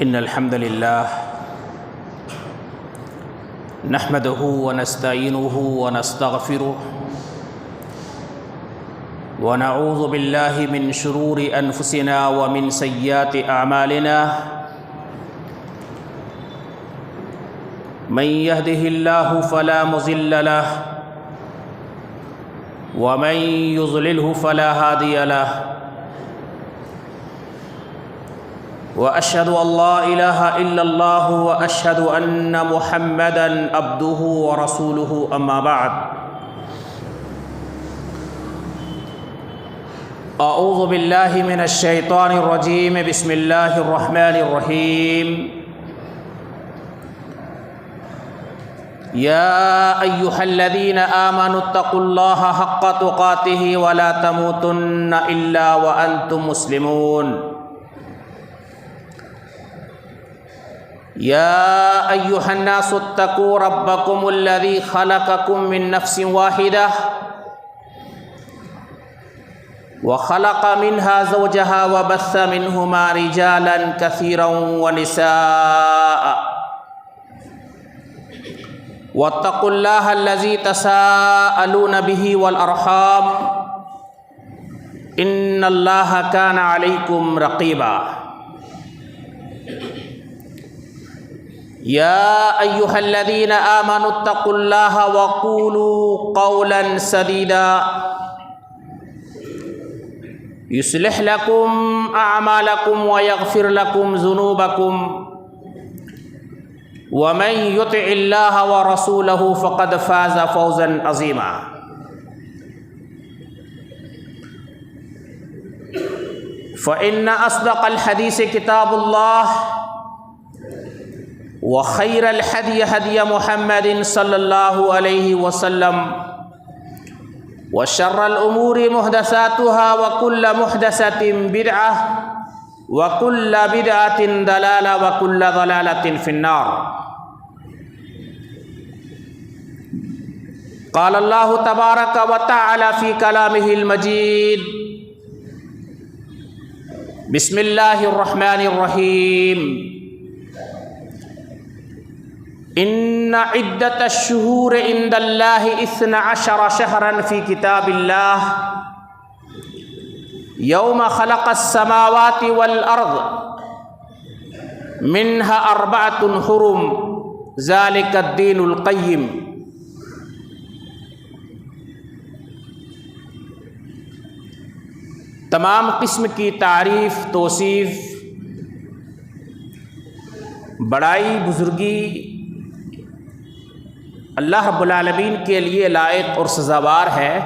إن الحمد لله نحمده ونستعينه ونستغفره ونعوذ بالله من شرور أنفسنا ومن سيئات أعمالنا من يهده الله فلا مضل له ومن يضلله فلا هادي له وأشهد أن لا إله إلا الله وأشهد أن محمدًا عبده ورسوله أما بعد أعوذ بالله من الشيطان الرجيم بسم الله الرحمن الرحيم يا أيها الذين آمنوا اتقوا الله حق تقاته ولا تموتن إلا وأنتم مسلمون يا أيها الناس اتقوا ربكم الذي خلقكم من نفس واحدة وخلق منها زوجها وبث منهما رجالا كثيرا ونساء واتقوا الله الذي تساءلون به والأرحام إن الله كان عليكم رقيبا يا أيها الذين آمنوا اتقوا الله وقولوا قولا سديدا يصلح لكم أعمالكم ويغفر لكم ذنوبكم ومن يطع الله ورسوله فقد فاز فوزا عظيما فإن أصدق الحديث كتاب الله وخير الهدي هدي محمد صلى الله عليه وسلم وشر الأمور محدثاتها وكل محدثة بدعة وكل بدعة ضلالة وكل ضلالة في النار قال الله تبارك وتعالى في كلامه المجيد بسم الله الرحمن الرحيم إن عدة الشهور عند الله 12 شهرا في كتاب الله يوم خلق السماوات والأرض منها 4 حرم ذلك الدين القيم تمام قسم کی تعریف، توصیف، بڑائی، بزرگی اللہ رب العالمین کے لیے لائق اور سزاوار ہے،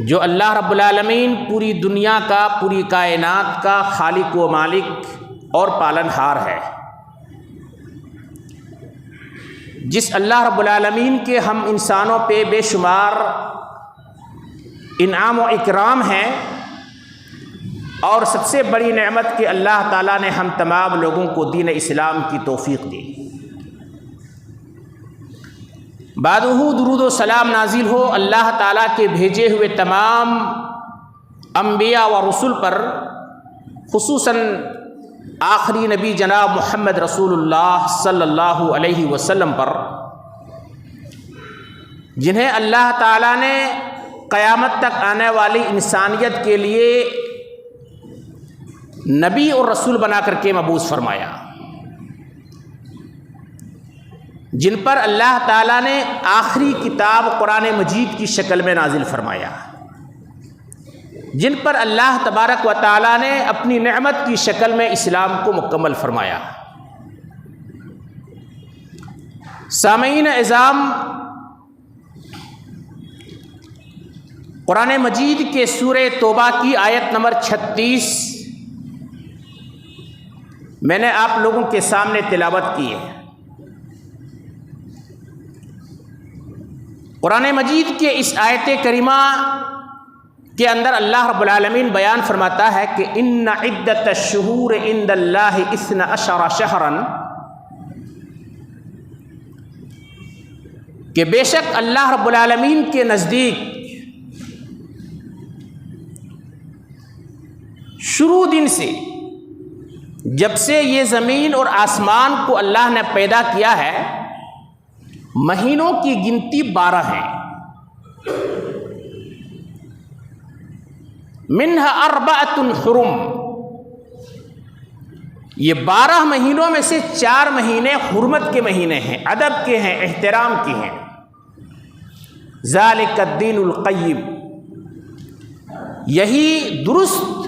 جو اللہ رب العالمین پوری دنیا کا، پوری کائنات کا خالق و مالک اور پالن ہار ہے، جس اللہ رب العالمین کے ہم انسانوں پہ بے شمار انعام و اکرام ہیں، اور سب سے بڑی نعمت کہ اللہ تعالیٰ نے ہم تمام لوگوں کو دین اسلام کی توفیق دی۔ بعدہ درود و سلام نازل ہو اللہ تعالیٰ کے بھیجے ہوئے تمام انبیاء و رسول پر، خصوصاً آخری نبی جناب محمد رسول اللہ صلی اللہ علیہ وسلم پر، جنہیں اللہ تعالیٰ نے قیامت تک آنے والی انسانیت کے لیے نبی اور رسول بنا کر کے مبعوث فرمایا، جن پر اللہ تعالیٰ نے آخری کتاب قرآن مجید کی شکل میں نازل فرمایا، جن پر اللہ تبارک و تعالیٰ نے اپنی نعمت کی شکل میں اسلام کو مکمل فرمایا۔ سامعین اعظام، قرآن مجید کے سورہ توبہ کی آیت نمبر 36 میں نے آپ لوگوں کے سامنے تلاوت کی ہے۔ قرآن مجید کے اس آیت کریمہ کے اندر اللہ رب العالمین بیان فرماتا ہے کہ ان عدت الشہور عند اللہ 12 شہرا، کہ بے شک اللہ رب العالمین کے نزدیک شروع دن سے جب سے یہ زمین اور آسمان کو اللہ نے پیدا کیا ہے مہینوں کی گنتی 12 ہیں. منہا 4 حرم، یہ 12 مہینوں میں سے 4 مہینے حرمت کے مہینے ہیں، ادب کے ہیں، احترام کے ہیں. ذالک الدین القیم، یہی درست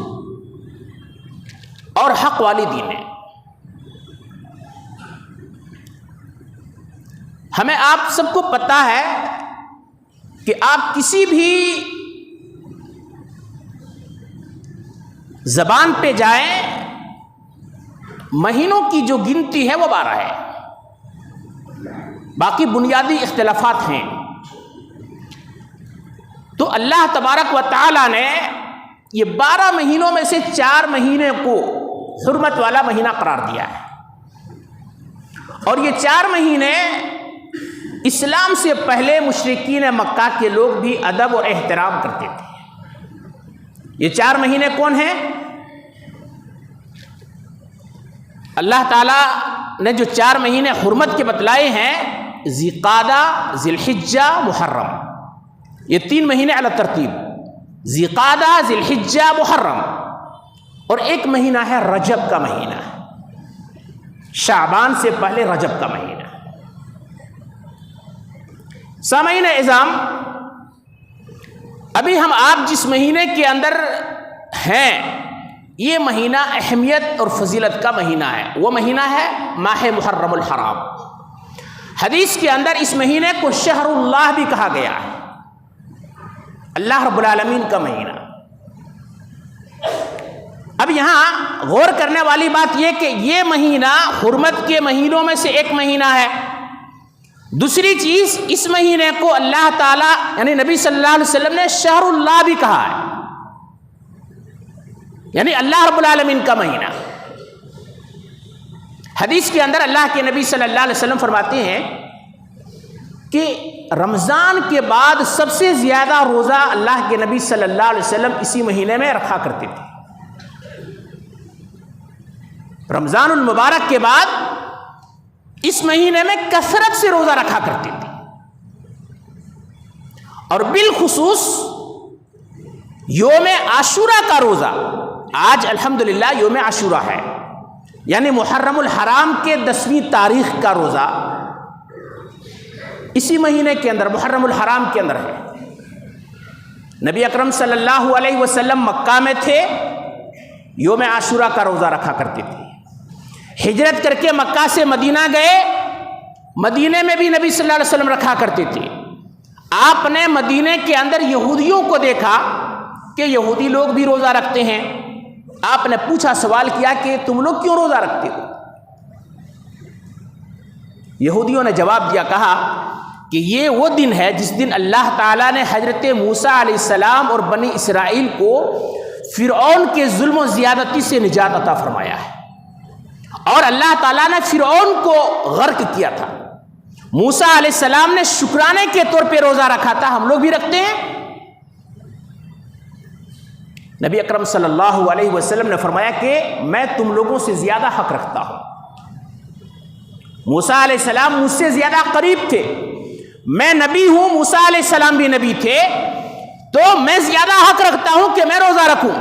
اور حق والی دین ہے. ہمیں آپ سب کو پتہ ہے کہ آپ کسی بھی زبان پہ جائیں مہینوں کی جو گنتی ہے وہ 12 ہے. باقی بنیادی اختلافات ہیں. تو اللہ تبارک و تعالی نے یہ 12 مہینوں میں سے 4 مہینے کو حرمت والا مہینہ قرار دیا ہے. اور یہ 4 مہینے اسلام سے پہلے مشرکین مکہ کے لوگ بھی ادب اور احترام کرتے تھے. یہ 4 مہینے کون ہیں؟ اللہ تعالیٰ نے جو 4 مہینے حرمت کے بتلائے ہیں، ذی قعدہ، ذی الحجہ، محرم. یہ 3 مہینے علی ترتیب، ذی قعدہ، ذی الحجہ، محرم. اور ایک مہینہ ہے رجب کا مہینہ، شعبان سے پہلے رجب کا مہینہ. سامعین اعظام، ابھی ہم آپ جس مہینے کے اندر ہیں یہ مہینہ اہمیت اور فضیلت کا مہینہ ہے. وہ مہینہ ہے ماہ محرم الحرام. حدیث کے اندر اس مہینے کو شہر اللہ بھی کہا گیا ہے، اللہ رب العالمین کا مہینہ. اب یہاں غور کرنے والی بات یہ کہ یہ مہینہ حرمت کے مہینوں میں سے ایک مہینہ ہے. دوسری چیز، اس مہینے کو اللہ تعالیٰ یعنی نبی صلی اللہ علیہ وسلم نے شہر اللہ بھی کہا ہے، یعنی اللہ رب العالمین کا مہینہ. حدیث کے اندر اللہ کے نبی صلی اللہ علیہ وسلم فرماتے ہیں کہ رمضان کے بعد سب سے زیادہ روزہ اللہ کے نبی صلی اللہ علیہ وسلم اسی مہینے میں رکھا کرتے تھے. رمضان المبارک کے بعد اس مہینے میں کثرت سے روزہ رکھا کرتے تھے. اور بالخصوص یوم عاشورہ کا روزہ، آج الحمدللہ یوم عاشورہ ہے، یعنی محرم الحرام کے 10ویں تاریخ کا روزہ اسی مہینے کے اندر محرم الحرام کے اندر ہے. نبی اکرم صلی اللہ علیہ وسلم مکہ میں تھے، یوم عاشورہ کا روزہ رکھا کرتے تھے. ہجرت کر کے مکہ سے مدینہ گئے، مدینے میں بھی نبی صلی اللہ علیہ وسلم رکھا کرتے تھے. آپ نے مدینے کے اندر یہودیوں کو دیکھا کہ یہودی لوگ بھی روزہ رکھتے ہیں. آپ نے پوچھا، سوال کیا کہ تم لوگ کیوں روزہ رکھتے ہو؟ یہودیوں نے جواب دیا، کہا کہ یہ وہ دن ہے جس دن اللہ تعالیٰ نے حضرت موسیٰ علیہ السلام اور بنی اسرائیل کو فرعون کے ظلم و زیادتی سے نجات عطا فرمایا ہے، اور اللہ تعالیٰ نے فرعون کو غرق کیا تھا. موسیٰ علیہ السلام نے شکرانے کے طور پہ روزہ رکھا تھا، ہم لوگ بھی رکھتے ہیں. نبی اکرم صلی اللہ علیہ وسلم نے فرمایا کہ میں تم لوگوں سے زیادہ حق رکھتا ہوں. موسیٰ علیہ السلام مجھ سے زیادہ قریب تھے، میں نبی ہوں، موسیٰ علیہ السلام بھی نبی تھے، تو میں زیادہ حق رکھتا ہوں کہ میں روزہ رکھوں.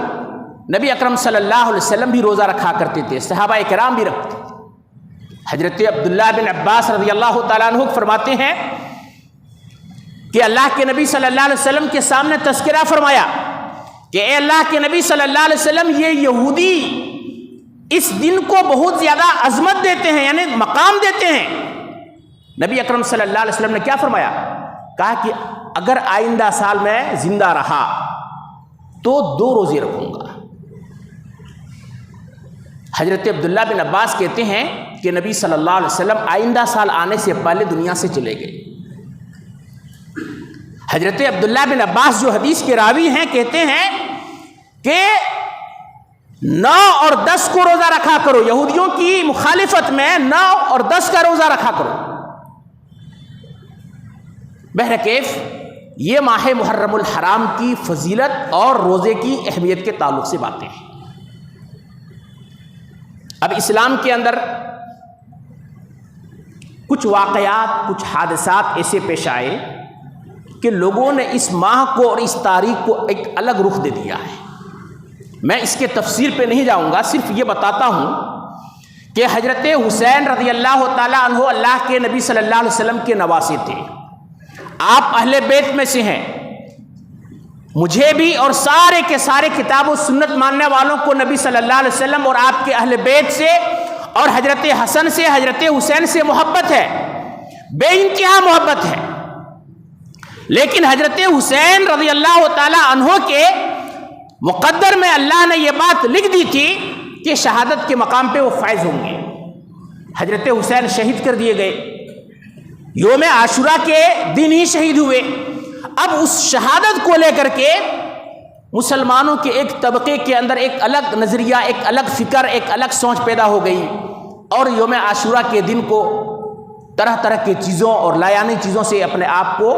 نبی اکرم صلی اللہ علیہ وسلم بھی روزہ رکھا کرتے تھے، صحابہ کرام بھی رکھتے تھے. حضرت عبداللہ بن عباس رضی اللہ تعالیٰ عنہ فرماتے ہیں کہ اللہ کے نبی صلی اللہ علیہ وسلم کے سامنے تذکرہ فرمایا کہ اے اللہ کے نبی صلی اللہ علیہ وسلم، یہ یہودی اس دن کو بہت زیادہ عظمت دیتے ہیں، یعنی مقام دیتے ہیں. نبی اکرم صلی اللہ علیہ وسلم نے کیا فرمایا؟ کہا کہ اگر آئندہ سال میں زندہ رہا تو 2 روزے رکھوں گا. حضرت عبداللہ بن عباس کہتے ہیں کہ نبی صلی اللہ علیہ وسلم آئندہ سال آنے سے پہلے دنیا سے چلے گئے. حضرت عبداللہ بن عباس جو حدیث کے راوی ہیں کہتے ہیں کہ 9 اور 10 کو روزہ رکھا کرو، یہودیوں کی مخالفت میں 9 اور 10 کا روزہ رکھا کرو. بہرکیف یہ ماہ محرم الحرام کی فضیلت اور روزے کی اہمیت کے تعلق سے باتیں ہیں. اب اسلام کے اندر کچھ واقعات، کچھ حادثات ایسے پیش آئے کہ لوگوں نے اس ماہ کو اور اس تاریخ کو ایک الگ رخ دے دیا ہے۔ میں اس کے تفسیر پہ نہیں جاؤں گا، صرف یہ بتاتا ہوں کہ حضرت حسین رضی اللہ تعالیٰ عنہ اللہ کے نبی صلی اللہ علیہ وسلم کے نواسے تھے، آپ اہل بیت میں سے ہیں۔ مجھے بھی اور سارے کے سارے کتاب و سنت ماننے والوں کو نبی صلی اللہ علیہ وسلم اور آپ کے اہل بیت سے اور حضرت حسن سے، حضرت حسین سے محبت ہے، بے انتہا محبت ہے۔ لیکن حضرت حسین رضی اللہ تعالی عنہ کے مقدر میں اللہ نے یہ بات لکھ دی تھی کہ شہادت کے مقام پہ وہ فائز ہوں گے۔ حضرت حسین شہید کر دیے گئے، یوم عاشوراء کے دن ہی شہید ہوئے۔ اب اس شہادت کو لے کر کے مسلمانوں کے ایک طبقے کے اندر ایک الگ نظریہ، ایک الگ فکر، ایک الگ سوچ پیدا ہو گئی، اور یوم عاشوراء کے دن کو طرح طرح کی چیزوں اور لایانی چیزوں سے اپنے آپ کو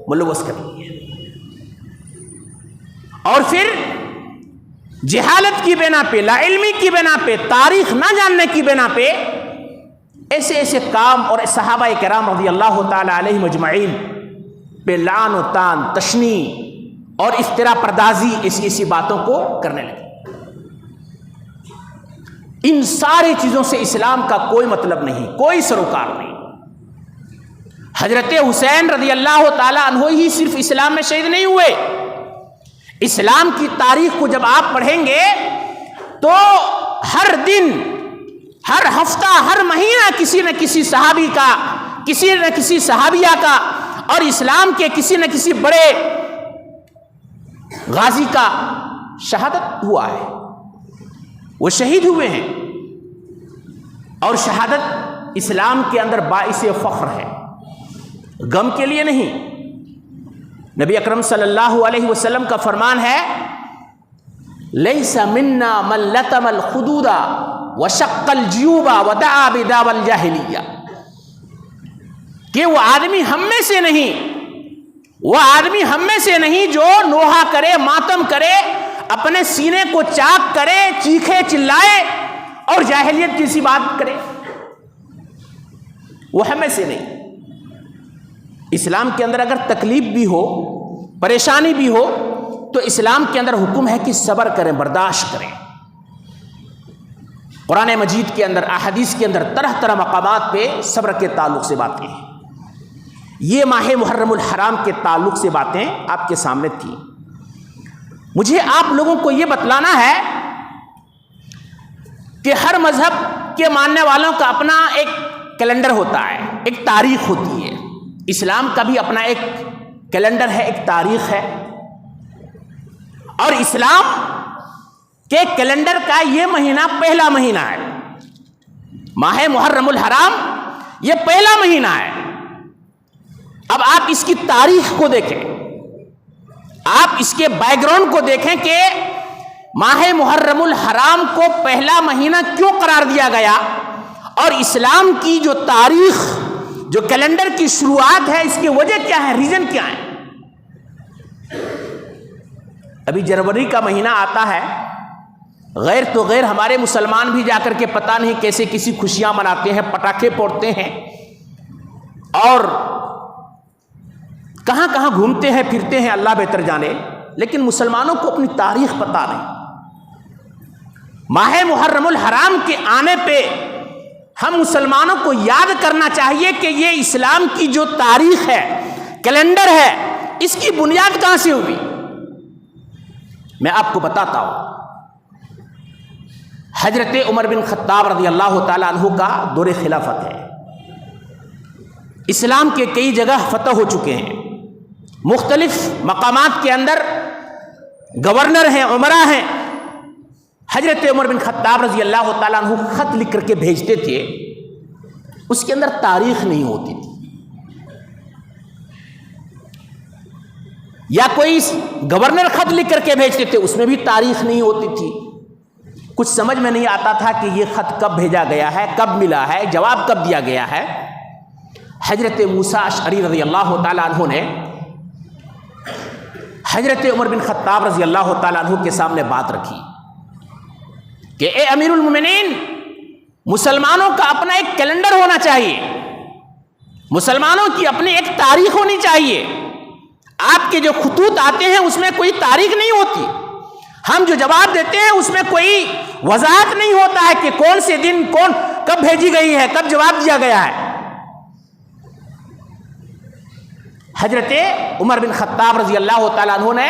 ملوث کر لیا، اور پھر جہالت کی بنا پہ، لا علمی کی بنا پہ، تاریخ نہ جاننے کی بنا پہ ایسے ایسے کام، اور صحابہ کرام رضی اللہ تعالی علیہم اجمعین پہ لعن و تان، تشنیع اور افتراء پردازی، ایسی ایسی باتوں کو کرنے لگے۔ ان ساری چیزوں سے اسلام کا کوئی مطلب نہیں، کوئی سروکار نہیں۔ حضرت حسین رضی اللہ تعالی عنہ ہی صرف اسلام میں شہید نہیں ہوئے، اسلام کی تاریخ کو جب آپ پڑھیں گے تو ہر دن، ہر ہفتہ، ہر مہینہ کسی نہ کسی صحابی کا، کسی نہ کسی صحابیہ کا، اور اسلام کے کسی نہ کسی بڑے غازی کا شہادت ہوا ہے، وہ شہید ہوئے ہیں، اور شہادت اسلام کے اندر باعث فخر ہے، غم کے لیے نہیں۔ نبی اکرم صلی اللہ علیہ وسلم کا فرمان ہے، لیس منا من لطم الخدود وشق الجیوب ودعا بدعوی الجاہلیہ، کہ وہ آدمی ہم میں سے نہیں، وہ آدمی ہم میں سے نہیں جو نوحہ کرے، ماتم کرے، اپنے سینے کو چاک کرے، چیخے چلائے اور جاہلیت جیسی بات کرے، وہ ہم میں سے نہیں۔ اسلام کے اندر اگر تکلیف بھی ہو، پریشانی بھی ہو، تو اسلام کے اندر حکم ہے کہ صبر کریں، برداشت کریں۔ قرآن مجید کے اندر، احادیث کے اندر طرح طرح مقامات پہ صبر کے تعلق سے باتیں ہیں۔ یہ ماہ محرم الحرام کے تعلق سے باتیں آپ کے سامنے تھی۔ مجھے آپ لوگوں کو یہ بتلانا ہے کہ ہر مذہب کے ماننے والوں کا اپنا ایک کیلنڈر ہوتا ہے، ایک تاریخ ہوتی ہے۔ اسلام کا بھی اپنا ایک کیلنڈر ہے، ایک تاریخ ہے، اور اسلام کے کیلنڈر کا یہ مہینہ پہلا مہینہ ہے، ماہ محرم الحرام یہ پہلا مہینہ ہے۔ اب آپ اس کی تاریخ کو دیکھیں، آپ اس کے بیک گراؤنڈ کو دیکھیں کہ ماہ محرم الحرام کو پہلا مہینہ کیوں قرار دیا گیا، اور اسلام کی جو تاریخ، جو کیلنڈر کی شروعات ہے، اس کی وجہ کیا ہے، ریزن کیا ہے۔ ابھی جنوری کا مہینہ آتا ہے، غیر تو غیر ہمارے مسلمان بھی جا کر کے پتہ نہیں کیسے کسی خوشیاں مناتے ہیں، پٹاخے پھوڑتے ہیں، اور کہاں کہاں گھومتے ہیں پھرتے ہیں، اللہ بہتر جانے، لیکن مسلمانوں کو اپنی تاریخ پتہ نہیں۔ ماہ محرم الحرام کے آنے پہ ہم مسلمانوں کو یاد کرنا چاہیے کہ یہ اسلام کی جو تاریخ ہے، کیلنڈر ہے، اس کی بنیاد کہاں سے ہوئی۔ میں آپ کو بتاتا ہوں، حضرت عمر بن خطاب رضی اللہ تعالی عنہ کا دور خلافت ہے، اسلام کے کئی جگہ فتح ہو چکے ہیں، مختلف مقامات کے اندر گورنر ہیں، عمرہ ہیں۔ حضرت عمر بن خطاب رضی اللہ تعالیٰ عنہ خط لکھ کر کے بھیجتے تھے، اس کے اندر تاریخ نہیں ہوتی تھی، یا کوئی گورنر خط لکھ کر کے بھیجتے تھے، اس میں بھی تاریخ نہیں ہوتی تھی۔ کچھ سمجھ میں نہیں آتا تھا کہ یہ خط کب بھیجا گیا ہے، کب ملا ہے، جواب کب دیا گیا ہے۔ حضرت موسیٰ اشعری رضی اللہ تعالیٰ عنہ نے حضرت عمر بن خطاب رضی اللہ تعالیٰ عنہ کے سامنے بات رکھی کہ اے امیر المومنین، مسلمانوں کا اپنا ایک کیلنڈر ہونا چاہیے، مسلمانوں کی اپنی ایک تاریخ ہونی چاہیے۔ آپ کے جو خطوط آتے ہیں اس میں کوئی تاریخ نہیں ہوتی، ہم جو جواب دیتے ہیں اس میں کوئی وضاحت نہیں ہوتا ہے کہ کون سے دن کب بھیجی گئی ہے، کب جواب دیا گیا ہے۔ حضرت عمر بن خطاب رضی اللہ تعالیٰ عنہ نے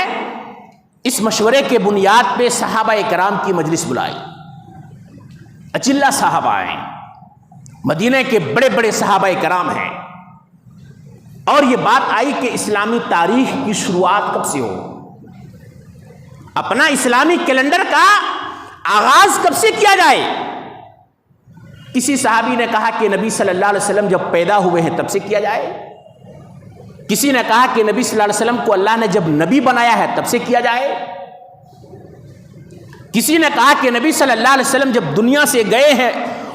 اس مشورے کے بنیاد پہ صحابہ کرام کی مجلس بلائی۔ اچلہ صحابہ ہیں، مدینہ کے بڑے بڑے صحابہ کرام ہیں، اور یہ بات آئی کہ اسلامی تاریخ کی شروعات کب سے ہو، اپنا اسلامی کیلنڈر کا آغاز کب سے کیا جائے۔ کسی صحابی نے کہا کہ نبی صلی اللہ علیہ وسلم جب پیدا ہوئے ہیں تب سے کیا جائے، کسی نے کہا کہ نبی صلی اللہ علیہ وسلم کو اللہ نے جب نبی بنایا ہے تب سے کیا جائے، کسی نے کہا کہ نبی صلی اللہ علیہ وسلم جب دنیا سے گئے ہیں،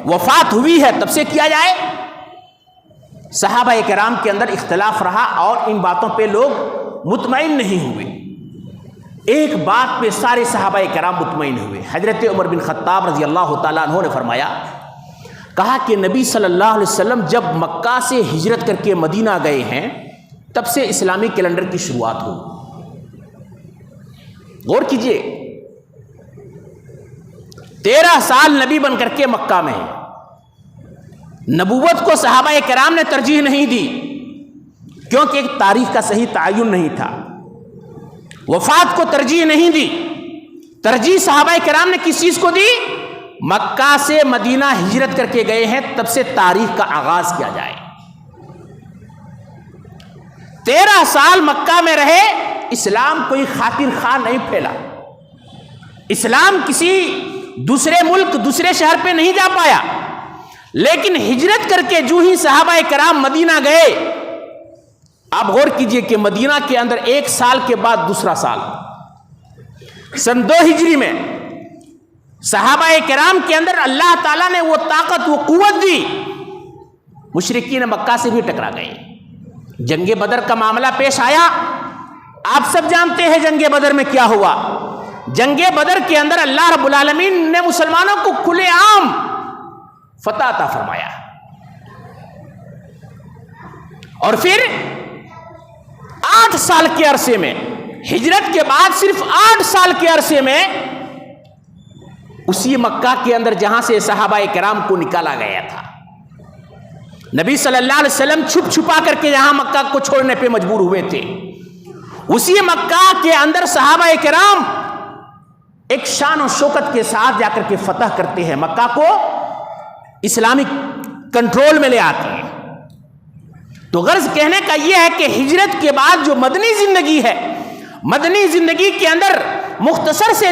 وفات ہوئی ہے تب سے کیا جائے۔ صحابہ کرام کے اندر اختلاف رہا اور ان باتوں پہ لوگ مطمئن نہیں ہوئے۔ ایک بات پہ سارے صحابہ کرام مطمئن ہوئے۔ حضرت عمر بن خطاب رضی اللہ تعالیٰ عنہ نے فرمایا، کہا کہ نبی صلی اللہ علیہ وسلم جب مکہ سے ہجرت کر کے مدینہ گئے ہیں تب سے اسلامی کیلنڈر کی شروعات ہو۔ غور کیجئے، 13 سال نبی بن کر کے مکہ میں ہیں، نبوت کو صحابہ کرام نے ترجیح نہیں دی کیونکہ ایک تاریخ کا صحیح تعین نہیں تھا، وفات کو ترجیح نہیں دی، ترجیح صحابہ کرام نے کس چیز کو دی؟ مکہ سے مدینہ ہجرت کر کے گئے ہیں تب سے تاریخ کا آغاز کیا جائے۔ 13 سال مکہ میں رہے، اسلام کوئی خاطر خواہ نہیں پھیلا، اسلام کسی دوسرے ملک دوسرے شہر پہ نہیں جا پایا، لیکن ہجرت کر کے جو ہی صحابہ کرام مدینہ گئے، آپ غور کیجئے کہ مدینہ کے اندر 1 سال کے بعد دوسرا سال، سن 2 ہجری میں صحابہ کرام کے اندر اللہ تعالیٰ نے وہ طاقت وہ قوت دی، مشرکین مکہ سے بھی ٹکرا گئے۔ جنگ بدر کا معاملہ پیش آیا، آپ سب جانتے ہیں جنگ بدر میں کیا ہوا۔ جنگ بدر کے اندر اللہ رب العالمین نے مسلمانوں کو کھلے عام فتح عطا فرمایا، اور پھر 8 سال کے عرصے میں، ہجرت کے بعد صرف 8 سال کے عرصے میں، اسی مکہ کے اندر جہاں سے صحابہ کرام کو نکالا گیا تھا، نبی صلی اللہ علیہ وسلم چھپ چھپا کر کے یہاں مکہ کو چھوڑنے پہ مجبور ہوئے تھے، اسی مکہ کے اندر صحابہ کرام ایک شان و شوکت کے ساتھ جا کر کے فتح کرتے ہیں، مکہ کو اسلامی کنٹرول میں لے آتے ہیں۔ تو غرض کہنے کا یہ ہے کہ ہجرت کے بعد جو مدنی زندگی ہے، مدنی زندگی کے اندر مختصر سے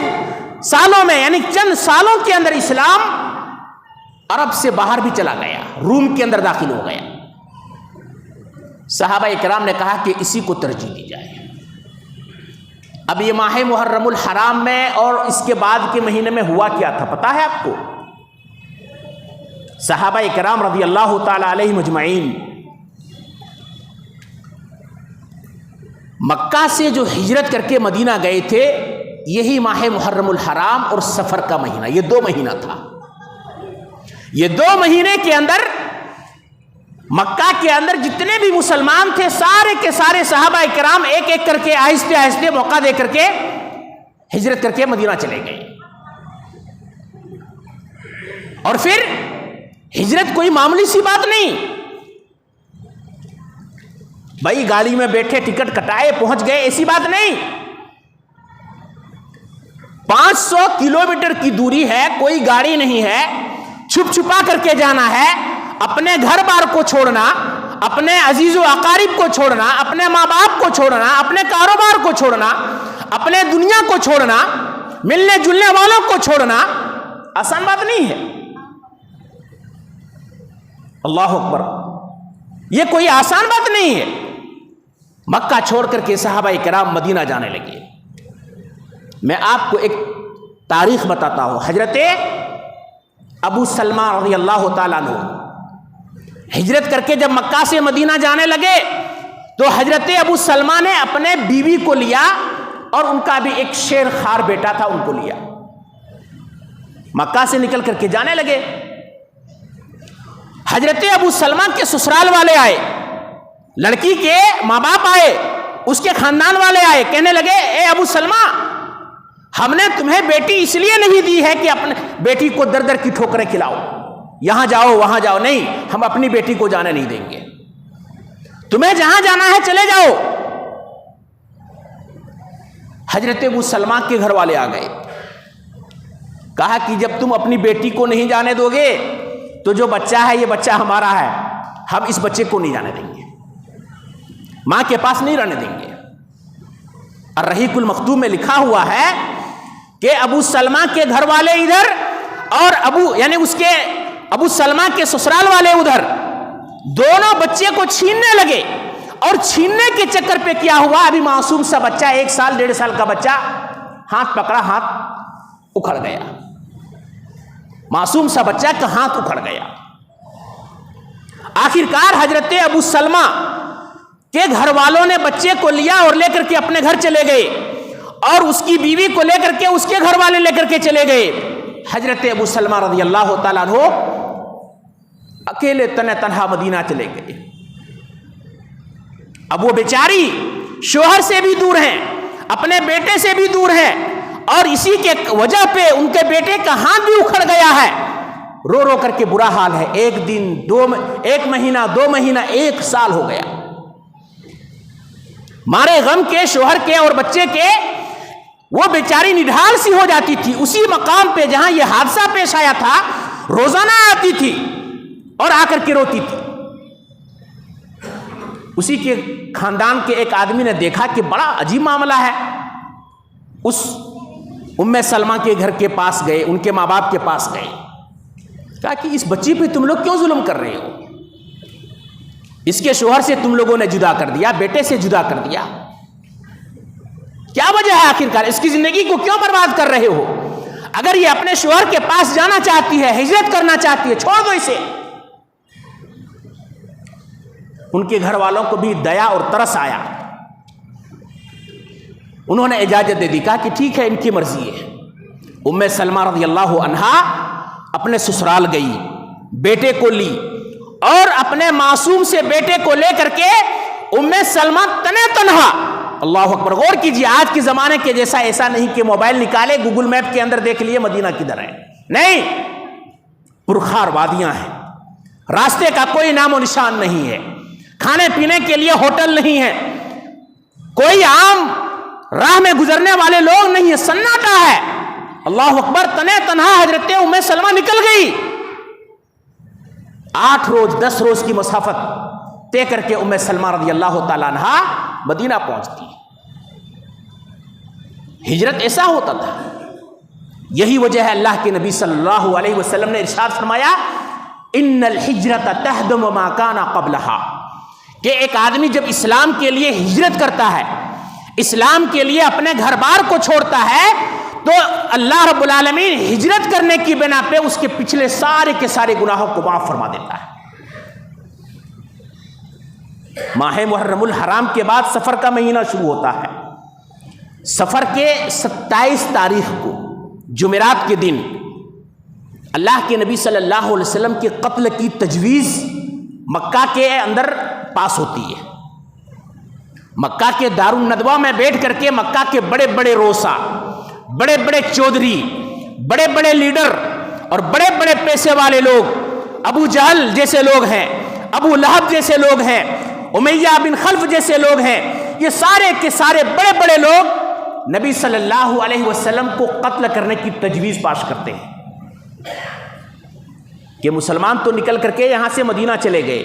سالوں میں، یعنی چند سالوں کے اندر اسلام عرب سے باہر بھی چلا گیا، روم کے اندر داخل ہو گیا۔ صحابہ کرام نے کہا کہ اسی کو ترجیح دی جائے۔ اب یہ ماہ محرم الحرام میں اور اس کے بعد کے مہینے میں ہوا کیا تھا پتا ہے آپ کو؟ صحابہ کرام رضی اللہ تعالی علیہ مجمعین مکہ سے جو ہجرت کر کے مدینہ گئے تھے، یہی ماہ محرم الحرام اور سفر کا مہینہ، یہ 2 مہینہ تھا۔ یہ 2 مہینے کے اندر مکہ کے اندر جتنے بھی مسلمان تھے، سارے کے سارے صحابہ کرام ایک ایک کر کے آہستہ آہستہ موقع دے کر کے ہجرت کر کے مدینہ چلے گئے۔ اور پھر ہجرت کوئی معمولی سی بات نہیں، بھائی گاڑی میں بیٹھے ٹکٹ کٹائے پہنچ گئے، ایسی بات نہیں۔ 500 کلومیٹر کی دوری ہے، کوئی گاڑی نہیں ہے، چھپ چھپا کر کے جانا ہے، اپنے گھر بار کو چھوڑنا، اپنے عزیز و اقارب کو چھوڑنا، اپنے ماں باپ کو چھوڑنا، اپنے کاروبار کو چھوڑنا، اپنے دنیا کو چھوڑنا، ملنے جلنے والوں کو چھوڑنا، آسان بات نہیں ہے۔ اللہ اکبر، یہ کوئی آسان بات نہیں ہے۔ مکہ چھوڑ کر کے صحابہ کرام مدینہ جانے لگے۔ میں آپ کو ایک تاریخ بتاتا ہوں۔ حضرت ابو سلمہ رضی اللہ تعالیٰ عنہ ہجرت کر کے جب مکہ سے مدینہ جانے لگے تو حضرت ابو سلمہ نے اپنے بیوی کو لیا اور ان کا بھی ایک شیر خوار بیٹا تھا، ان کو لیا، مکہ سے نکل کر کے جانے لگے۔ حضرت ابو سلمہ کے سسرال والے آئے، لڑکی کے ماں باپ آئے، اس کے خاندان والے آئے، کہنے لگے اے ابو سلمہ، ہم نے تمہیں بیٹی اس لیے نہیں دی ہے کہ اپنے بیٹی کو در در کی ٹھوکریں کھلاؤ، یہاں جاؤ وہاں جاؤ، نہیں، ہم اپنی بیٹی کو جانے نہیں دیں گے، تمہیں جہاں جانا ہے چلے جاؤ۔ حضرت ابو سلمہ کے گھر والے آ گئے، کہا کہ جب تم اپنی بیٹی کو نہیں جانے دو گے تو جو بچہ ہے یہ بچہ ہمارا ہے، ہم اس بچے کو نہیں جانے دیں گے، ماں کے پاس نہیں رہنے دیں گے۔ الرحیق المختوم میں لکھا ہوا ہے کہ ابو سلمہ کے گھر والے ادھر اور ابو سلمہ کے سسرال والے ادھر، دونوں بچے کو چھیننے لگے، اور چھیننے کے چکر پہ کیا ہوا، ابھی معصوم سا بچہ 1 سال 1.5 سال کا بچہ ہاتھ پکڑا، ہاتھ اکھڑ گیا، معصوم سا بچہ کا ہاتھ اکھڑ گیا۔ آخرکار حضرت ابو سلمہ کے گھر والوں نے بچے کو لیا اور لے کر کے اپنے گھر چلے گئے، اور اس کی بیوی کو لے کر کے اس کے گھر والے لے کر کے چلے گئے۔ حضرت ابو سلمہ رضی اللہ تعالیٰ عنہ اکیلے تنہا مدینہ چلے گئے۔ اب وہ بیچاری شوہر سے بھی دور ہیں، اپنے بیٹے سے بھی دور ہیں، اور اسی کے وجہ پہ ان کے بیٹے کا ہاتھ بھی اکھڑ گیا ہے، رو رو کر کے برا حال ہے۔ 1 دن 1 مہینہ 2 مہینہ 1 سال ہو گیا، مارے غم کے شوہر کے اور بچے کے وہ بیچاری نڈھال سی ہو جاتی تھی۔ اسی مقام پہ جہاں یہ حادثہ پیش آیا تھا روزانہ آتی تھی اور آ کر کے روتی تھی۔ اسی کے خاندان کے ایک آدمی نے دیکھا کہ بڑا عجیب معاملہ ہے، اس ام سلمہ کے گھر کے پاس گئے، ان کے ماں باپ کے پاس گئے، کہا کہ اس بچی پہ تم لوگ کیوں ظلم کر رہے ہو؟ اس کے شوہر سے تم لوگوں نے جدا کر دیا، بیٹے سے جدا کر دیا، کیا وجہ ہے آخرکار؟ اس کی زندگی کو کیوں برباد کر رہے ہو؟ اگر یہ اپنے شوہر کے پاس جانا چاہتی ہے، ہجرت کرنا چاہتی ہے، چھوڑ دو اسے۔ ان کے گھر والوں کو بھی دیا اور ترس آیا، انہوں نے اجازت دے دی، کہا کہ ٹھیک ہے، ان کی مرضی ہے۔ ام سلمہ رضی اللہ عنہا اپنے سسرال گئی، بیٹے کو لی، اور اپنے معصوم سے بیٹے کو لے کر کے ام سلمہ تنہا، اللہ اکبر، غور کیجیے، آج کے زمانے کے جیسا ایسا نہیں کہ موبائل نکالے گوگل میپ کے اندر دیکھ لیے مدینہ کدھر ہے، نہیں، پرخار وادیاں ہیں، راستے کا کوئی نام و نشان نہیں ہے، کھانے پینے کے لیے ہوٹل نہیں ہے، کوئی عام راہ میں گزرنے والے لوگ نہیں ہے، سناٹا ہے، اللہ اکبر، تنہا حضرت ام سلمہ نکل گئی۔ 8 روز 10 روز کی مسافت طے کر کے ام سلمہ رضی اللہ تعالیٰ عنہا مدینہ پہنچتی۔ ہجرت ایسا ہوتا تھا، یہی وجہ ہے اللہ کے نبی صلی اللہ علیہ وسلم نے ارشاد فرمایا ان الحجرت تہدم ما کان قبلہا، کہ ایک آدمی جب اسلام کے لیے ہجرت کرتا ہے، اسلام کے لیے اپنے گھر بار کو چھوڑتا ہے، تو اللہ رب العالمین ہجرت کرنے کی بنا پہ اس کے پچھلے سارے کے سارے گناہوں کو معاف فرما دیتا ہے۔ ماہ محرم الحرام کے بعد سفر کا مہینہ شروع ہوتا ہے، سفر کے 27 تاریخ کو جمعرات کے دن اللہ کے نبی صلی اللہ علیہ وسلم کے قتل کی تجویز مکہ کے اندر پاس ہوتی ہے۔ مکہ کے دارالندوہ میں بیٹھ کر کے مکہ کے بڑے بڑے روسا، بڑے بڑے چودھری، بڑے بڑے لیڈر اور بڑے بڑے پیسے والے لوگ، ابو جہل جیسے لوگ ہیں، ابو لہب جیسے لوگ ہیں، امیہ بن خلف جیسے لوگ ہیں، یہ سارے کے سارے بڑے بڑے لوگ نبی صلی اللہ علیہ وسلم کو قتل کرنے کی تجویز پاش کرتے ہیں کہ مسلمان تو نکل کر کے یہاں سے مدینہ چلے گئے،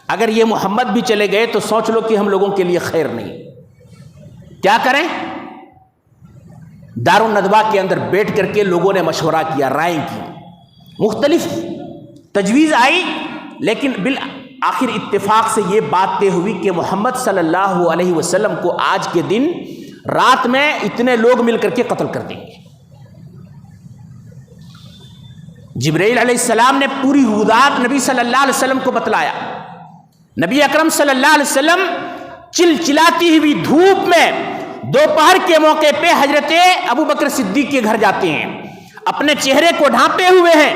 اگر یہ محمد بھی چلے گئے تو سوچ لو کہ ہم لوگوں کے لیے خیر نہیں، کیا کریں؟ دارالندوہ کے اندر بیٹھ کر کے لوگوں نے مشورہ کیا، رائے کی، مختلف تجویز آئی، لیکن بالآخر اتفاق سے یہ بات طے ہوئی کہ محمد صلی اللہ علیہ وسلم کو آج کے دن رات میں اتنے لوگ مل کر کے قتل کر دیں گے۔ جبرائیل علیہ السلام نے پوری روایت نبی صلی اللہ علیہ وسلم کو بتلایا۔ نبی اکرم صلی اللہ علیہ وسلم چلچلاتی ہوئی دھوپ میں دوپہر کے موقع پہ حضرت ابو بکر صدیق کے گھر جاتے ہیں، اپنے چہرے کو ڈھانپے ہوئے ہیں۔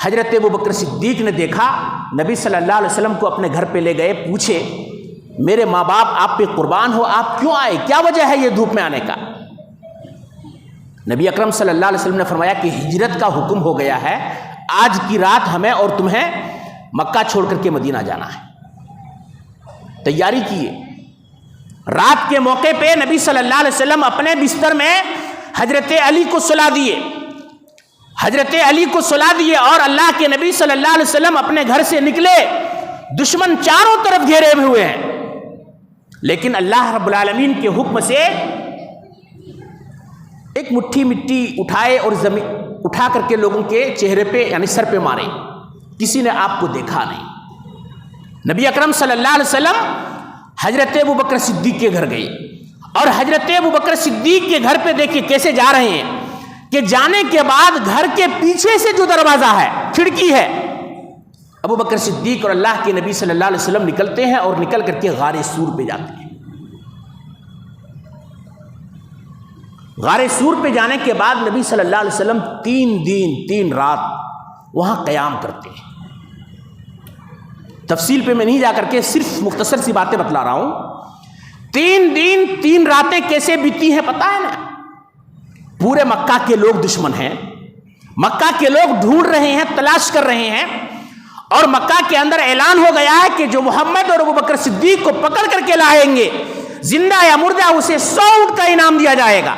حضرت ابو بکر صدیق نے دیکھا نبی صلی اللہ علیہ وسلم کو اپنے گھر پہ لے گئے، پوچھے میرے ماں باپ آپ پہ قربان ہو، آپ کیوں آئے، کیا وجہ ہے یہ دھوپ میں آنے کا؟ نبی اکرم صلی اللہ علیہ وسلم نے فرمایا کہ ہجرت کا حکم ہو گیا ہے، آج کی رات ہمیں اور تمہیں مکہ چھوڑ کر کے مدینہ جانا ہے۔ تیاری کیے۔ رات کے موقع پہ نبی صلی اللہ علیہ وسلم اپنے بستر میں حضرت علی کو سلا دیے، حضرت علی کو سلا دیے، اور اللہ کے نبی صلی اللہ علیہ وسلم اپنے گھر سے نکلے۔ دشمن چاروں طرف گھیرے ہوئے ہیں، لیکن اللہ رب العالمین کے حکم سے ایک مٹھی مٹی اٹھائے اور زمین اٹھا کر کے لوگوں کے چہرے پہ یعنی سر پہ مارے، کسی نے آپ کو دیکھا نہیں۔ نبی اکرم صلی اللہ علیہ وسلم حضرت ابوبکر صدیق کے گھر گئے، اور حضرت ابوبکر صدیق کے گھر پہ دیکھیں کیسے جا رہے ہیں کہ جانے کے بعد گھر کے پیچھے سے جو دروازہ ہے، کھڑکی ہے، ابوبکر صدیق اور اللہ کے نبی صلی اللہ علیہ وسلم نکلتے ہیں اور نکل کر کے غار سور پہ جاتے ہیں۔ غار سور پہ جانے کے بعد نبی صلی اللہ علیہ وسلم 3 دن 3 رات وہاں قیام کرتے ہیں۔ تفصیل پہ میں نہیں جا کر کے صرف مختصر سی باتیں بتلا رہا ہوں۔ 3 دن 3 راتیں کیسے بیتی ہیں پتہ ہے نا؟ پورے مکہ کے لوگ دشمن ہیں، مکہ کے لوگ ڈھونڈ رہے ہیں، تلاش کر رہے ہیں، اور مکہ کے اندر اعلان ہو گیا ہے کہ جو محمد اور ابوبکر صدیق کو پکڑ کر کے لائیں گے، زندہ یا مردہ، اسے 100 اونٹ کا انعام دیا جائے گا۔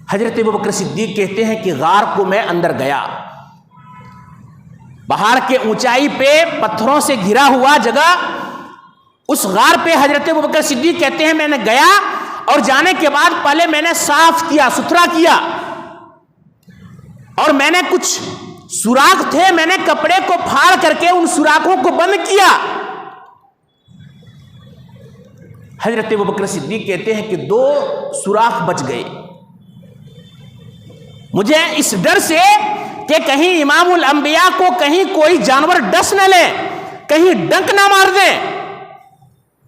حضرت ابوبکر صدیق کہتے ہیں کہ غار کو میں اندر گیا، پہاڑ کے اونچائی پہ پتھروں سے گھرا ہوا جگہ، اس غار پہ حضرت ابوبکر صدیق کہتے ہیں میں نے گیا، اور جانے کے بعد پہلے میں نے صاف کیا، ستھرا کیا، اور میں نے کچھ سوراخ تھے، میں نے کپڑے کو پھاڑ کر کے ان سوراخوں کو بند کیا۔ حضرت ابوبکر صدیق کہتے ہیں کہ 2 سوراخ بچ گئے، مجھے اس ڈر سے کہ کہیں امام الانبیاء کو کہیں کوئی جانور ڈس نہ لے، کہیں ڈنک نہ مار دیں،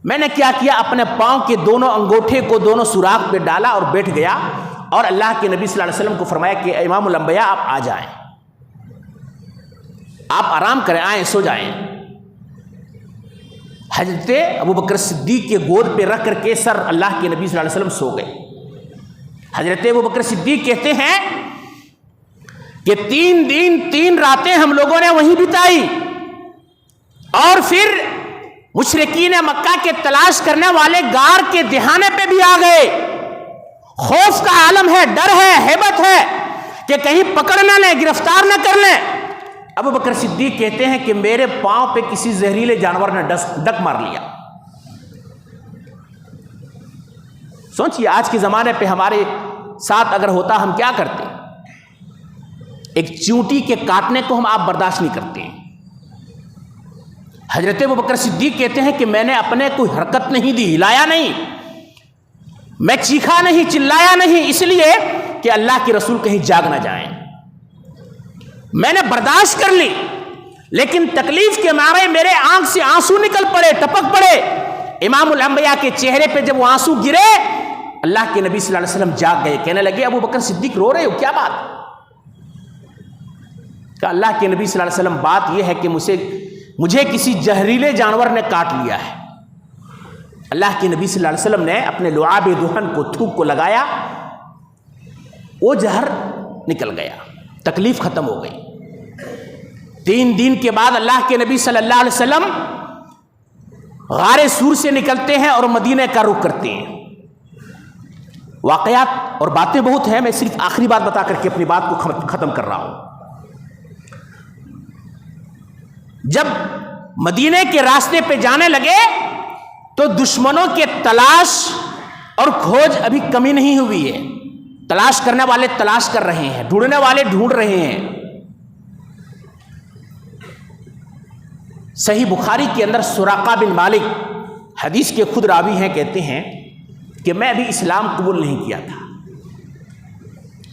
میں نے کیا کیا، اپنے پاؤں کے دونوں انگوٹھے کو دونوں سوراخ پہ ڈالا اور بیٹھ گیا، اور اللہ کے نبی صلی اللہ علیہ وسلم کو فرمایا کہ امام الانبیاء آپ آ جائیں، آپ آرام کریں، آئیں، سو جائیں۔ حضرت ابوبکر صدیق کے گود پہ رکھ کر کے سر اللہ کے نبی صلی اللہ علیہ وسلم سو گئے۔ حضرت ابوبکر صدیق کہتے ہیں کہ 3 دن 3 راتیں ہم لوگوں نے وہیں بتائی، اور پھر مشرکین مکہ کے تلاش کرنے والے غار کے دہانے پہ بھی آ گئے۔ خوف کا عالم ہے، ڈر ہے، ہیبت ہے کہ کہیں پکڑ نہ لیں، گرفتار نہ کر لیں۔ ابوبکر صدیق کہتے ہیں کہ میرے پاؤں پہ کسی زہریلے جانور نے ڈک مار لیا۔ سوچئے آج کے زمانے پہ ہمارے ساتھ اگر ہوتا ہم کیا کرتے؟ ایک چیونٹی کے کاٹنے کو ہم آپ برداشت نہیں کرتے ہیں۔ حضرت ابوبکر صدیق کہتے ہیں کہ میں نے اپنے کوئی حرکت نہیں دی، ہلایا نہیں، میں چیخا نہیں، چلایا نہیں، اس لیے کہ اللہ کے رسول کہیں جاگ نہ جائیں۔ میں نے برداشت کر لی، لیکن تکلیف کے مارے میرے آنکھ سے آنسو نکل پڑے، ٹپک پڑے۔ امام الانبیاء کے چہرے پہ جب وہ آنسو گرے، اللہ کے نبی صلی اللہ علیہ وسلم جاگ گئے، کہنے لگے ابوبکر صدیق رو رہے ہو، کیا بات؟ کہ اللہ کے نبی صلی اللہ علیہ وسلم بات یہ ہے کہ مجھے کسی زہریلے جانور نے کاٹ لیا ہے۔ اللہ کے نبی صلی اللہ علیہ وسلم نے اپنے لعاب دہن کو تھوک کو لگایا، وہ زہر نکل گیا، تکلیف ختم ہو گئی۔ 3 دن کے بعد اللہ کے نبی صلی اللہ علیہ وسلم غار سور سے نکلتے ہیں اور مدینہ کا رخ کرتے ہیں۔ واقعات اور باتیں بہت ہیں، میں صرف آخری بات بتا کر کے اپنی بات کو ختم کر رہا ہوں۔ جب مدینے کے راستے پہ جانے لگے تو دشمنوں کے تلاش اور کھوج ابھی کمی نہیں ہوئی ہے، تلاش کرنے والے تلاش کر رہے ہیں، ڈھونڈنے والے ڈھونڈ رہے ہیں۔ صحیح بخاری کے اندر سراقہ بن مالک حدیث کے خود راوی ہیں، کہتے ہیں کہ میں ابھی اسلام قبول نہیں کیا تھا۔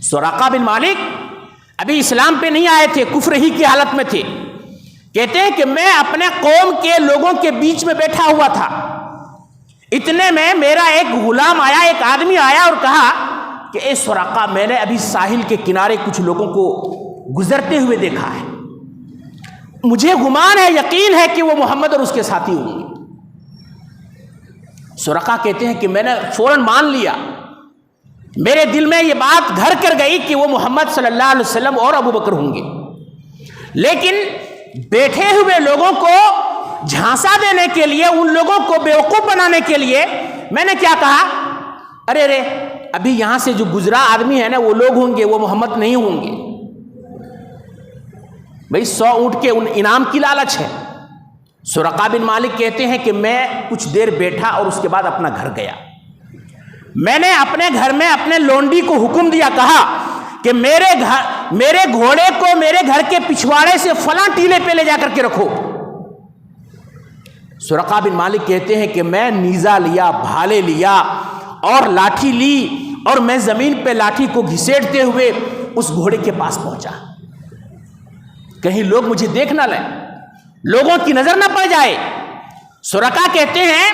سراقہ بن مالک ابھی اسلام پہ نہیں آئے تھے، کفر ہی کی حالت میں تھے۔ کہتے ہیں کہ میں اپنے قوم کے لوگوں کے بیچ میں بیٹھا ہوا تھا، اتنے میں میرا ایک غلام آیا، ایک آدمی آیا اور کہا کہ اے سراقہ، میں نے ابھی ساحل کے کنارے کچھ لوگوں کو گزرتے ہوئے دیکھا ہے، مجھے گمان ہے، یقین ہے کہ وہ محمد اور اس کے ساتھی ہوں گے۔ سرقہ کہتے ہیں کہ میں نے فوراً مان لیا، میرے دل میں یہ بات گھر کر گئی کہ وہ محمد صلی اللہ علیہ وسلم اور ابو بکر ہوں گے، لیکن بیٹھے ہوئے لوگوں کو جھانسا دینے کے لیے، ان لوگوں کو بیوقوف بنانے کے لیے میں نے کیا کہا، ارے ابھی یہاں سے جو گزرا آدمی ہے نا وہ لوگ ہوں گے، وہ محمد نہیں ہوں گے۔ بھئی 100 اونٹ کے انعام کی لالچ ہے۔ سرقہ بن مالک کہتے ہیں کہ میں کچھ دیر بیٹھا اور اس کے بعد اپنا گھر گیا۔ میں نے اپنے گھر میں اپنے لونڈی کو حکم دیا، کہا کہ میرے گھوڑے کو میرے گھر کے پچھواڑے سے فلاں ٹیلے پہ لے جا کر کے رکھو۔ سرقہ بن مالک کہتے ہیں کہ میں نیزہ لیا، بھالے لیا اور لاٹھی لی، اور میں زمین پہ لاٹھی کو گھسیٹتے ہوئے اس گھوڑے کے پاس پہنچا، کہیں لوگ مجھے دیکھ نہ لیں، لوگوں کی نظر نہ پڑ جائے۔ سرقہ کہتے ہیں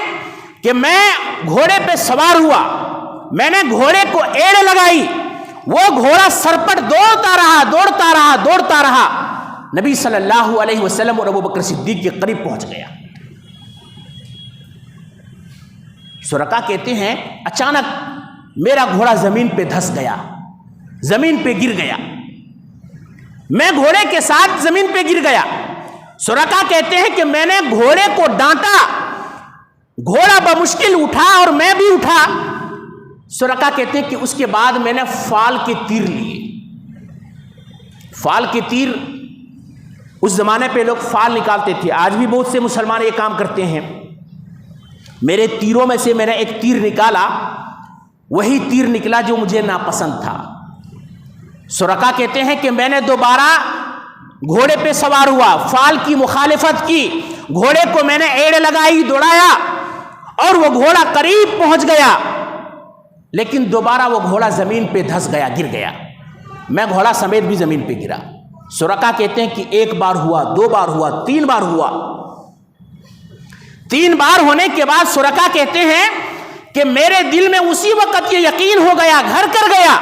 کہ میں گھوڑے پہ سوار ہوا، میں نے گھوڑے کو ایڑ لگائی، وہ گھوڑا سرپٹ دوڑتا رہا، نبی صلی اللہ علیہ وسلم اور ابو بکر صدیق کے قریب پہنچ گیا۔ سرقہ کہتے ہیں اچانک میرا گھوڑا زمین پہ دھس گیا، زمین پہ گر گیا، میں گھوڑے کے ساتھ زمین پہ گر گیا۔ سرقہ کہتے ہیں کہ میں نے گھوڑے کو ڈانٹا، گھوڑا بمشکل اٹھا اور میں بھی اٹھا۔ سرقہ کہتے ہیں کہ اس کے بعد میں نے فال کے تیر لیے۔ فال کے تیر، اس زمانے پہ لوگ فال نکالتے تھے، آج بھی بہت سے مسلمان یہ کام کرتے ہیں۔ میرے تیروں میں سے میں نے ایک تیر نکالا، وہی تیر نکلا جو مجھے ناپسند تھا۔ سرقہ کہتے ہیں کہ میں نے دوبارہ گھوڑے پہ سوار ہوا، فال کی مخالفت کی، گھوڑے کو میں نے ایڑ لگائی، دوڑایا، اور وہ گھوڑا قریب پہنچ گیا، لیکن دوبارہ وہ گھوڑا زمین پہ دھس گیا، گر گیا، میں گھوڑا سمیت بھی زمین پہ گرا۔ سرقہ کہتے ہیں کہ 1 بار ہوا، 2 بار ہوا، 3 بار ہوا۔ 3 بار ہونے کے بعد سرقہ کہتے ہیں کہ میرے دل میں اسی وقت یہ یقین ہو گیا، گھر کر گیا،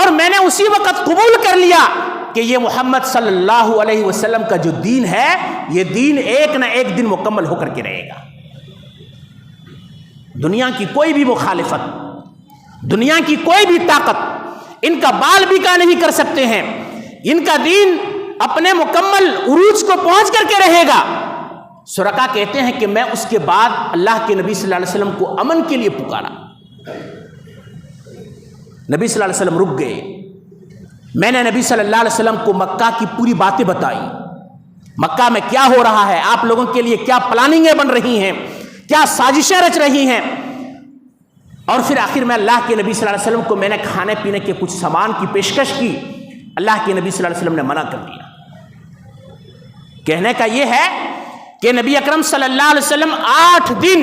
اور میں نے اسی وقت قبول کر لیا کہ یہ محمد صلی اللہ علیہ وسلم کا جو دین ہے، یہ دین ایک نہ ایک دن مکمل ہو کر کے رہے گا۔ دنیا کی کوئی بھی مخالفت، دنیا کی کوئی بھی طاقت ان کا بال بیکا نہیں کر سکتے ہیں۔ ان کا دین اپنے مکمل عروج کو پہنچ کر کے رہے گا۔ سرقہ کہتے ہیں کہ میں اس کے بعد اللہ کے نبی صلی اللہ علیہ وسلم کو امن کے لیے پکارا، نبی صلی اللہ علیہ وسلم رک گئے۔ میں نے نبی صلی اللہ علیہ وسلم کو مکہ کی پوری باتیں بتائی، مکہ میں کیا ہو رہا ہے، آپ لوگوں کے لیے کیا پلاننگیں بن رہی ہیں، کیا سازشیں رچ رہی ہیں، اور پھر آخر میں اللہ کے نبی صلی اللہ علیہ وسلم کو میں نے کھانے پینے کے کچھ سامان کی پیشکش کی، اللہ کے نبی صلی اللہ علیہ وسلم نے منع کر دیا۔ کہنے کا یہ ہے کہ نبی اکرم صلی اللہ علیہ وسلم 8 دن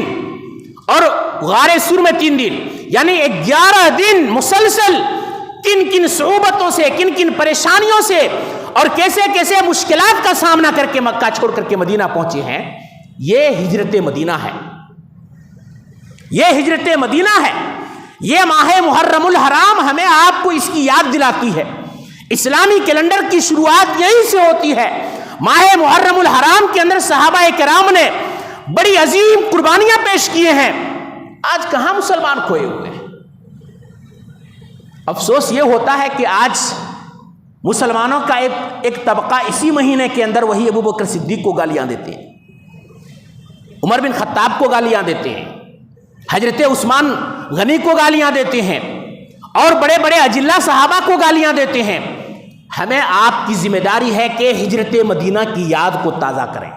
اور غار سور میں 3 دن، یعنی 11 دن مسلسل کن کن صعوبتوں سے، کن کن پریشانیوں سے اور کیسے کیسے مشکلات کا سامنا کر کے مکہ چھوڑ کر کے مدینہ پہنچے ہیں۔ یہ ہجرت مدینہ ہے، یہ ہجرت مدینہ ہے۔ یہ ماہ محرم الحرام ہمیں آپ کو اس کی یاد دلاتی ہے۔ اسلامی کیلنڈر کی شروعات یہیں سے ہوتی ہے۔ ماہ محرم الحرام کے اندر صحابہ کرام نے بڑی عظیم قربانیاں پیش کیے ہیں۔ آج کہاں مسلمان کھوئے ہوئے ہیں؟ افسوس یہ ہوتا ہے کہ آج مسلمانوں کا ایک طبقہ اسی مہینے کے اندر وہی ابو بکر صدیق کو گالیاں دیتے ہیں، عمر بن خطاب کو گالیاں دیتے ہیں، حضرت عثمان غنی کو گالیاں دیتے ہیں، اور بڑے بڑے اجلہ صحابہ کو گالیاں دیتے ہیں۔ ہمیں آپ کی ذمہ داری ہے کہ ہجرت مدینہ کی یاد کو تازہ کریں،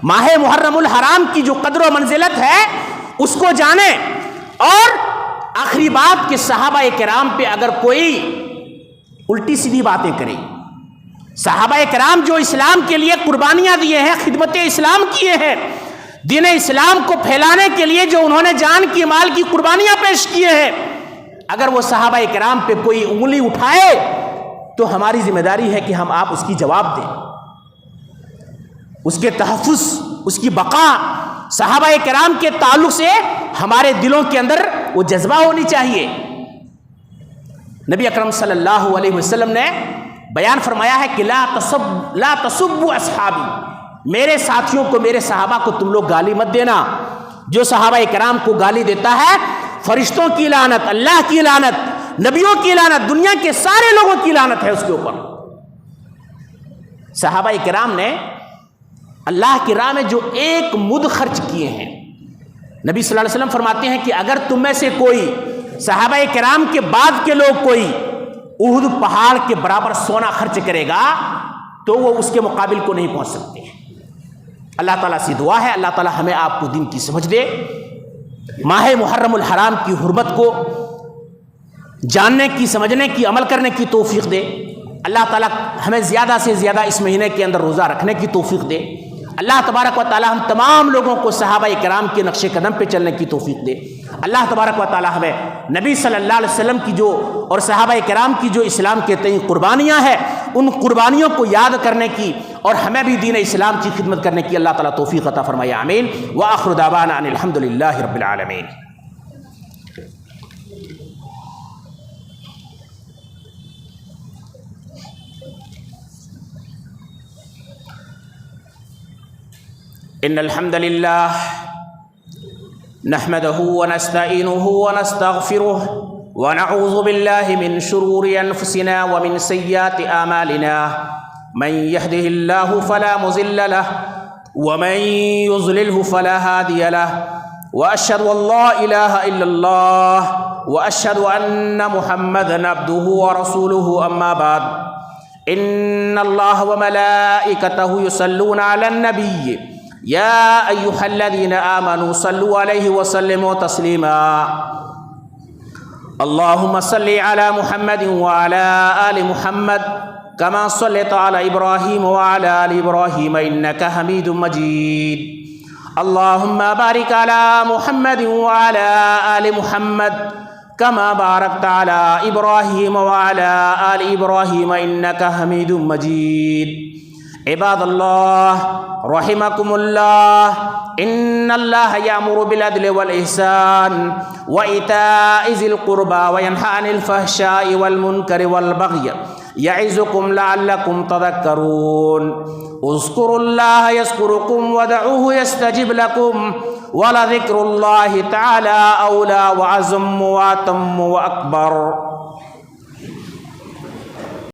ماہ محرم الحرام کی جو قدر و منزلت ہے اس کو جانیں، اور آخری بات کہ صحابہ کرام پہ اگر کوئی الٹی سیدھی باتیں کرے، صحابہ کرام جو اسلام کے لیے قربانیاں دیے ہیں، خدمت اسلام کیے ہیں، دین اسلام کو پھیلانے کے لیے جو انہوں نے جان کی مال کی قربانیاں پیش کیے ہیں، اگر وہ صحابہ کرام پہ کوئی انگلی اٹھائے تو ہماری ذمہ داری ہے کہ ہم آپ اس کی جواب دیں، اس کے تحفظ، اس کی بقا۔ صحابہ کرام کے تعلق سے ہمارے دلوں کے اندر وہ جذبہ ہونی چاہیے۔ نبی اکرم صلی اللہ علیہ وسلم نے بیان فرمایا ہے کہ لا تسبوا اصحابی، میرے ساتھیوں کو، میرے صحابہ کو تم لوگ گالی مت دینا۔ جو صحابہ کرام کو گالی دیتا ہے، فرشتوں کی لعنت، اللہ کی لعنت، نبیوں کی لعنت، دنیا کے سارے لوگوں کی لعنت ہے اس کے اوپر۔ صحابہ کرام نے اللہ کی راہ میں جو ایک مد خرچ کیے ہیں، نبی صلی اللہ علیہ وسلم فرماتے ہیں کہ اگر تم میں سے کوئی صحابہ کرام کے بعد کے لوگ کوئی احد پہاڑ کے برابر سونا خرچ کرے گا تو وہ اس کے مقابل کو نہیں پہنچ سکتے۔ اللہ تعالیٰ سے دعا ہے اللہ تعالیٰ ہمیں آپ کو دین کی سمجھ دے، ماہ محرم الحرام کی حرمت کو جاننے کی، سمجھنے کی، عمل کرنے کی توفیق دے۔ اللہ تعالیٰ ہمیں زیادہ سے زیادہ اس مہینے کے اندر روزہ رکھنے کی توفیق دے۔ اللہ تبارک و تعالیٰ ہم تمام لوگوں کو صحابہ کرام کے نقش قدم پہ چلنے کی توفیق دے۔ اللہ تبارک و تعالیٰ ہمیں نبی صلی اللہ علیہ وسلم کی جو اور صحابہ کرام کی جو اسلام کے تئیں قربانیاں ہیں، ان قربانیوں کو یاد کرنے کی اور ہمیں بھی دین اسلام کی خدمت کرنے کی اللہ تعالیٰ توفیق عطا فرمائے، آمین۔ وآخر دعوانا ان الحمد للہ رب العالمین۔ ان الحمد للہ نحمده ونستعینه ونستغفره ونعوذ باللہ من شرور انفسنا ومن سیئات اعمالنا، من يهده الله فلا مضل له ومن يضلله فلا هادي له، واشهد ان لا اله الا الله واشهد ان محمدا عبده ورسوله، اما بعد، ان الله وملائكته يصلون على النبي يا أيها الذين آمنوا صلوا عليه وسلموا تسليما، اللهم صل على محمد وعلى آل محمد كما صليت على إبراهيم وعلى آل إبراهيم إنك حميد مجيد، اللهم بارك على محمد وعلى آل محمد كما باركت على إبراهيم وعلى آل إبراهيم إنك حميد مجيد۔ عباد اللہ رحمکم اللہ، ان اللہ یامر بالعدل والإحسان وإیتاء ذی القربى وینہی عن الفحشاء والمنکر والبغی یعظکم لعلکم تذکرون، اذکروا اللہ یذکرکم ودعوہ یستجب لکم ولذکر اللہ تعالی اولی وأعظم وأتم وأکبر۔